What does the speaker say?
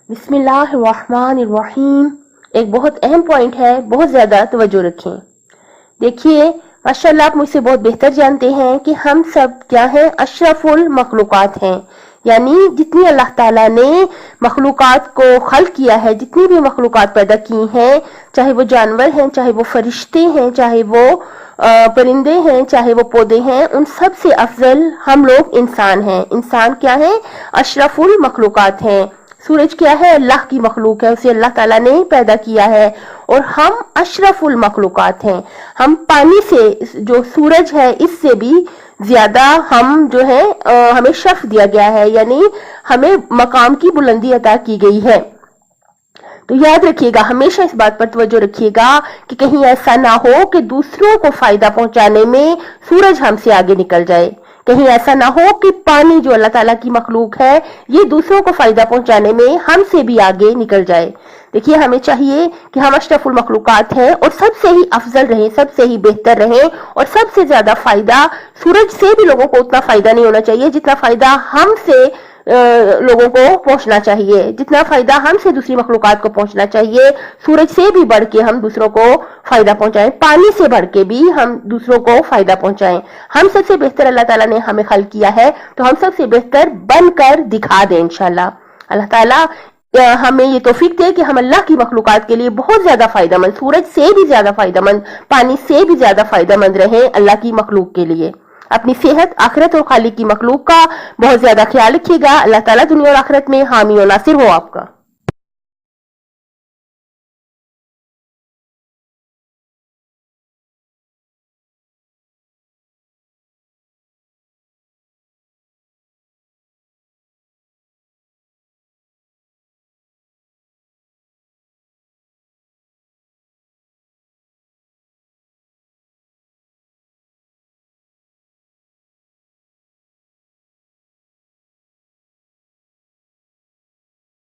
बिस्मिल्लाहिर्रहमानिर्रहीम। एक बहुत अहम पॉइंट है, बहुत ज्यादा तवज्जो रखें। देखिए माशाल्लाह, आप मुझसे बहुत बेहतर जानते हैं कि हम सब क्या हैं, अशरफुल मखलूकात हैं। यानी जितनी अल्लाह ताला ने मखलूकात को खल्क किया है, जितनी भी मखलूकात पैदा की हैं, चाहे वो जानवर हैं, चाहे वो फरिश्ते हैं, चाहे वो परिंदे हैं, चाहे वो पौधे हैं, उन सब से अफजल हम लोग इंसान हैं। इंसान क्या है, अशरफुल मखलूकात हैं। सूरज क्या है, अल्लाह की मखलूक है, उसे अल्लाह ताला ने पैदा किया है और हम अशरफुल मखलूकात हैं। हम पानी से, जो सूरज है, इससे भी ज्यादा हम जो है हमें शर्फ दिया गया है, यानी हमें मकाम की बुलंदी अता की गई है। तो याद रखिएगा, हमेशा इस बात पर तवज्जो रखिएगा कि कहीं ऐसा ना हो कि दूसरों को फायदा पहुंचाने में सूरज हमसे आगे निकल जाए। कहीं ऐसा ना हो कि पानी जो अल्लाह ताला की मखलूक है, ये दूसरों को फायदा पहुंचाने में हमसे भी आगे निकल जाए। देखिए, हमें चाहिए कि हम अशरफुल मखलूकात हैं और सबसे ही अफजल रहें, सबसे ही बेहतर रहें और सबसे ज्यादा फायदा, सूरज से भी लोगों को उतना फायदा नहीं होना चाहिए जितना फायदा हमसे लोगों को पहुंचना चाहिए, जितना फायदा हमसे दूसरी मखलूकात को पहुंचना चाहिए। सूरज से भी बढ़ के हम दूसरों को फायदा पहुंचाएं, पानी से बढ़ के भी हम दूसरों को फायदा पहुंचाएं। हम सबसे बेहतर अल्लाह ताला ने हमें खल्क किया है, तो हम सबसे बेहतर बनकर दिखा दें इंशाल्लाह। अल्लाह ताला हमें ये तौफीक दे कि हम अल्लाह की मखलूकात के लिए बहुत ज्यादा फायदेमंद, सूरज से भी ज्यादा फायदेमंद, पानी से भी ज्यादा फायदेमंद रहे अल्लाह की मखलूक के लिए। अपनी सेहत, आखिरत और खालिक की मखलूक का बहुत ज्यादा ख्याल रखिएगा। अल्लाह ताला दुनिया और आखिरत में हामी और नासिर हो आपका।